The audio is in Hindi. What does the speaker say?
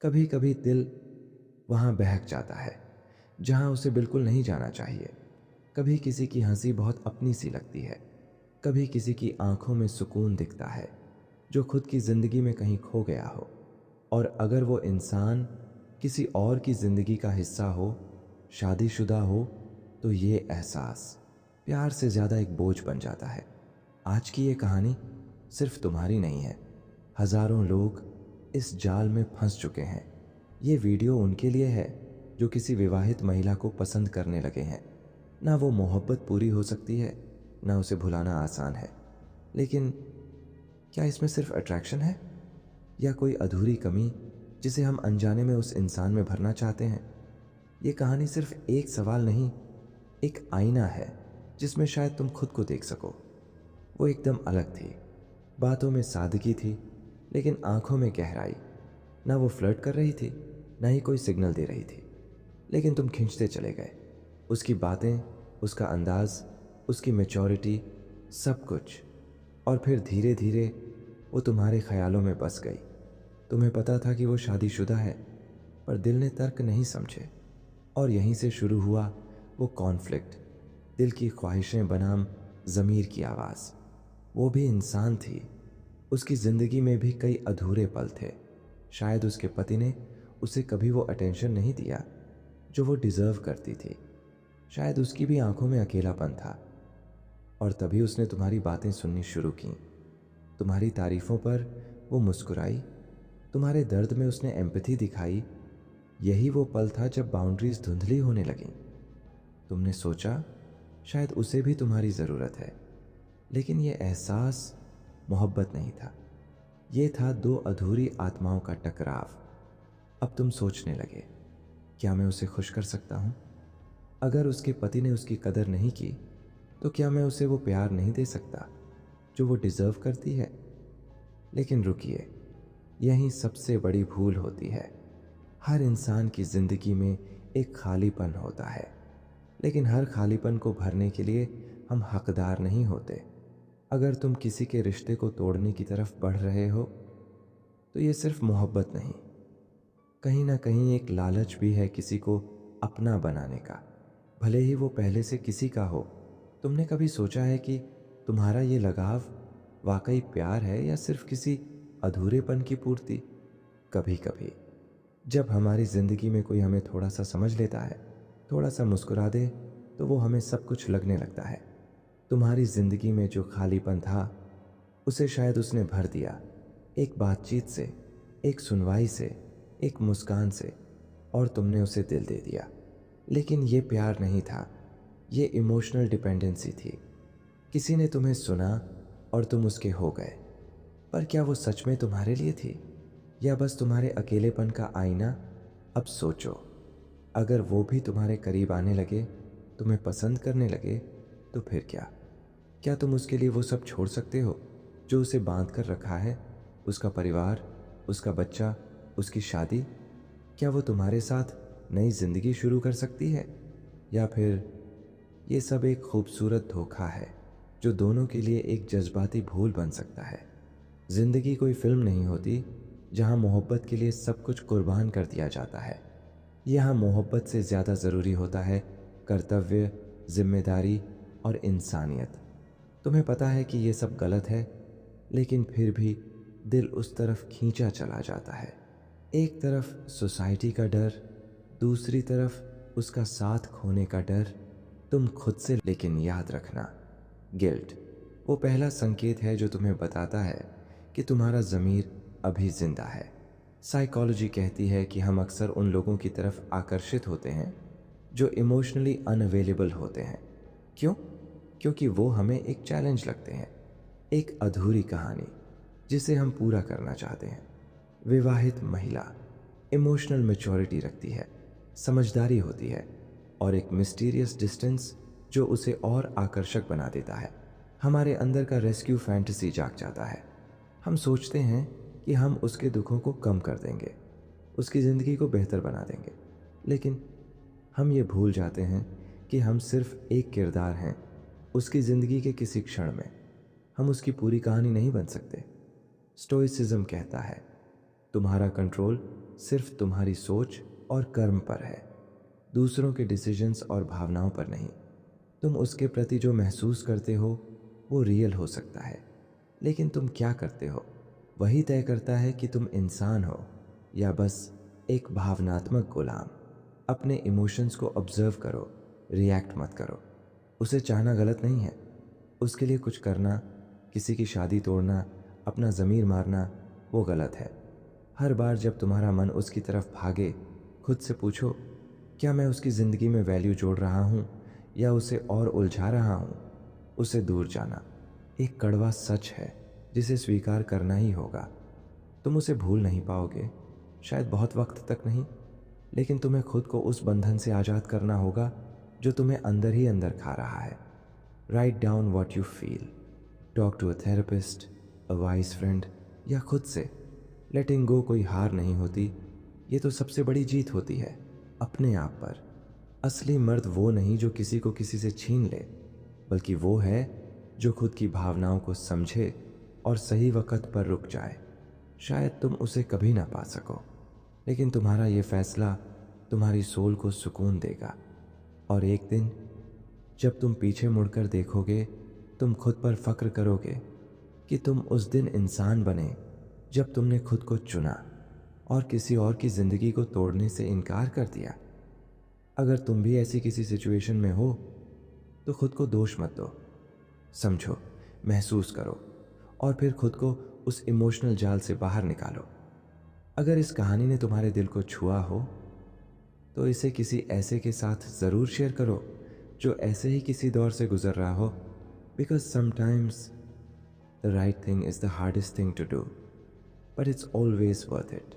कभी कभी दिल वहाँ बहक जाता है जहाँ उसे बिल्कुल नहीं जाना चाहिए। कभी किसी की हंसी बहुत अपनी सी लगती है, कभी किसी की आंखों में सुकून दिखता है जो खुद की जिंदगी में कहीं खो गया हो। और अगर वो इंसान किसी और की जिंदगी का हिस्सा हो, शादीशुदा हो, तो ये एहसास प्यार से ज़्यादा एक बोझ बन जाता है। आज की ये कहानी सिर्फ तुम्हारी नहीं है। हजारों लोग इस जाल में फंस चुके हैं। ये वीडियो उनके लिए है जो किसी विवाहित महिला को पसंद करने लगे हैं। ना वो मोहब्बत पूरी हो सकती है, ना उसे भुलाना आसान है। लेकिन क्या इसमें सिर्फ अट्रैक्शन है, या कोई अधूरी कमी जिसे हम अनजाने में उस इंसान में भरना चाहते हैं? ये कहानी सिर्फ एक सवाल नहीं, एक आईना है जिसमें शायद तुम खुद को देख सको। वो एकदम अलग थी, बातों में सादगी थी, लेकिन आंखों में गहराई। ना वो फ्लर्ट कर रही थी, ना ही कोई सिग्नल दे रही थी, लेकिन तुम खींचते चले गए। उसकी बातें, उसका अंदाज, उसकी मैच्योरिटी, सब कुछ। और फिर धीरे धीरे वो तुम्हारे ख्यालों में बस गई। तुम्हें पता था कि वो शादीशुदा है, पर दिल ने तर्क नहीं समझे। और यहीं से शुरू हुआ वो कॉन्फ्लिक्ट। दिल की ख्वाहिशें बनाम ज़मीर की आवाज़। वो भी इंसान थी, उसकी ज़िंदगी में भी कई अधूरे पल थे। शायद उसके पति ने उसे कभी वो अटेंशन नहीं दिया जो वो डिज़र्व करती थी। शायद उसकी भी आंखों में अकेलापन था। और तभी उसने तुम्हारी बातें सुननी शुरू की। तुम्हारी तारीफ़ों पर वो मुस्कुराई, तुम्हारे दर्द में उसने एम्पैथी दिखाई। यही वो पल था जब बाउंड्रीज धुंधली होने लगीं। तुमने सोचा शायद उसे भी तुम्हारी ज़रूरत है, लेकिन ये एहसास मोहब्बत नहीं था, ये था दो अधूरी आत्माओं का टकराव। अब तुम सोचने लगे, क्या मैं उसे खुश कर सकता हूँ? अगर उसके पति ने उसकी कदर नहीं की, तो क्या मैं उसे वो प्यार नहीं दे सकता जो वो डिज़र्व करती है? लेकिन रुकिए, यही सबसे बड़ी भूल होती है। हर इंसान की ज़िंदगी में एक खालीपन होता है, लेकिन हर खालीपन को भरने के लिए हम हकदार नहीं होते। अगर तुम किसी के रिश्ते को तोड़ने की तरफ बढ़ रहे हो, तो ये सिर्फ मोहब्बत नहीं, कहीं ना कहीं एक लालच भी है किसी को अपना बनाने का, भले ही वो पहले से किसी का हो। तुमने कभी सोचा है कि तुम्हारा ये लगाव वाकई प्यार है या सिर्फ किसी अधूरेपन की पूर्ति? कभी कभी जब हमारी ज़िंदगी में कोई हमें थोड़ा सा समझ लेता है, थोड़ा सा मुस्कुरा दे, तो वो हमें सब कुछ लगने लगता है। तुम्हारी ज़िंदगी में जो खालीपन था, उसे शायद उसने भर दिया, एक बातचीत से, एक सुनवाई से, एक मुस्कान से, और तुमने उसे दिल दे दिया। लेकिन ये प्यार नहीं था, ये इमोशनल डिपेंडेंसी थी। किसी ने तुम्हें सुना और तुम उसके हो गए। पर क्या वो सच में तुम्हारे लिए थी, या बस तुम्हारे अकेलेपन का आईना? अब सोचो, अगर वो भी तुम्हारे करीब आने लगे, तुम्हें पसंद करने लगे, तो फिर क्या? क्या तुम उसके लिए वो सब छोड़ सकते हो जो उसे बांध कर रखा है? उसका परिवार, उसका बच्चा, उसकी शादी? क्या वो तुम्हारे साथ नई जिंदगी शुरू कर सकती है, या फिर ये सब एक खूबसूरत धोखा है जो दोनों के लिए एक जज्बाती भूल बन सकता है? जिंदगी कोई फिल्म नहीं होती जहां मोहब्बत के लिए सब कुछ कुर्बान कर दिया जाता है। यहाँ मोहब्बत से ज़्यादा ज़रूरी होता है कर्तव्य, जिम्मेदारी और इंसानियत। तुम्हें पता है कि ये सब गलत है, लेकिन फिर भी दिल उस तरफ खींचा चला जाता है। एक तरफ सोसाइटी का डर, दूसरी तरफ उसका साथ खोने का डर, तुम खुद से। लेकिन याद रखना, गिल्ट वो पहला संकेत है जो तुम्हें बताता है कि तुम्हारा ज़मीर अभी जिंदा है। साइकोलॉजी कहती है कि हम अक्सर उन लोगों की तरफ आकर्षित होते हैं जो इमोशनली अनअवेलेबल होते हैं। क्यों? क्योंकि वो हमें एक चैलेंज लगते हैं, एक अधूरी कहानी जिसे हम पूरा करना चाहते हैं। विवाहित महिला इमोशनल मैच्योरिटी रखती है, समझदारी होती है, और एक मिस्टीरियस डिस्टेंस जो उसे और आकर्षक बना देता है। हमारे अंदर का रेस्क्यू फैंटेसी जाग जाता है। हम सोचते हैं कि हम उसके दुखों को कम कर देंगे, उसकी ज़िंदगी को बेहतर बना देंगे। लेकिन हम ये भूल जाते हैं कि हम सिर्फ एक किरदार हैं उसकी ज़िंदगी के किसी क्षण में। हम उसकी पूरी कहानी नहीं बन सकते। स्टोइसिज्म कहता है, तुम्हारा कंट्रोल सिर्फ तुम्हारी सोच और कर्म पर है, दूसरों के डिसीजंस और भावनाओं पर नहीं। तुम उसके प्रति जो महसूस करते हो वो रियल हो सकता है, लेकिन तुम क्या करते हो वही तय करता है कि तुम इंसान हो या बस एक भावनात्मक गुलाम। अपने इमोशंस को ऑब्जर्व करो, रिएक्ट मत करो। उसे चाहना गलत नहीं है, उसके लिए कुछ करना, किसी की शादी तोड़ना, अपना ज़मीर मारना, वो गलत है। हर बार जब तुम्हारा मन उसकी तरफ भागे, खुद से पूछो, क्या मैं उसकी ज़िंदगी में वैल्यू जोड़ रहा हूँ या उसे और उलझा रहा हूँ। उसे दूर जाना एक कड़वा सच है जिसे स्वीकार करना ही होगा। तुम उसे भूल नहीं पाओगे, शायद बहुत वक्त तक नहीं, लेकिन तुम्हें खुद को उस बंधन से आज़ाद करना होगा जो तुम्हें अंदर ही अंदर खा रहा है। Write down what you feel, talk to a therapist, a wise friend या खुद से। लेटिंग गो कोई हार नहीं होती, ये तो सबसे बड़ी जीत होती है अपने आप पर। असली मर्द वो नहीं जो किसी को किसी से छीन ले, बल्कि वो है जो खुद की भावनाओं को समझे और सही वक्त पर रुक जाए। शायद तुम उसे कभी ना पा सको, लेकिन तुम्हारा ये फैसला तुम्हारी सोल को सुकून देगा। और एक दिन जब तुम पीछे मुड़कर देखोगे, तुम खुद पर फक्र करोगे कि तुम उस दिन इंसान बने जब तुमने खुद को चुना और किसी और की ज़िंदगी को तोड़ने से इनकार कर दिया। अगर तुम भी ऐसी किसी सिचुएशन में हो तो खुद को दोष मत दो, समझो, महसूस करो और फिर खुद को उस इमोशनल जाल से बाहर निकालो। अगर इस कहानी ने तुम्हारे दिल को छुआ हो तो इसे किसी ऐसे के साथ ज़रूर शेयर करो जो ऐसे ही किसी दौर से गुजर रहा हो, because sometimes the right thing is the hardest thing to do, but it's always worth it.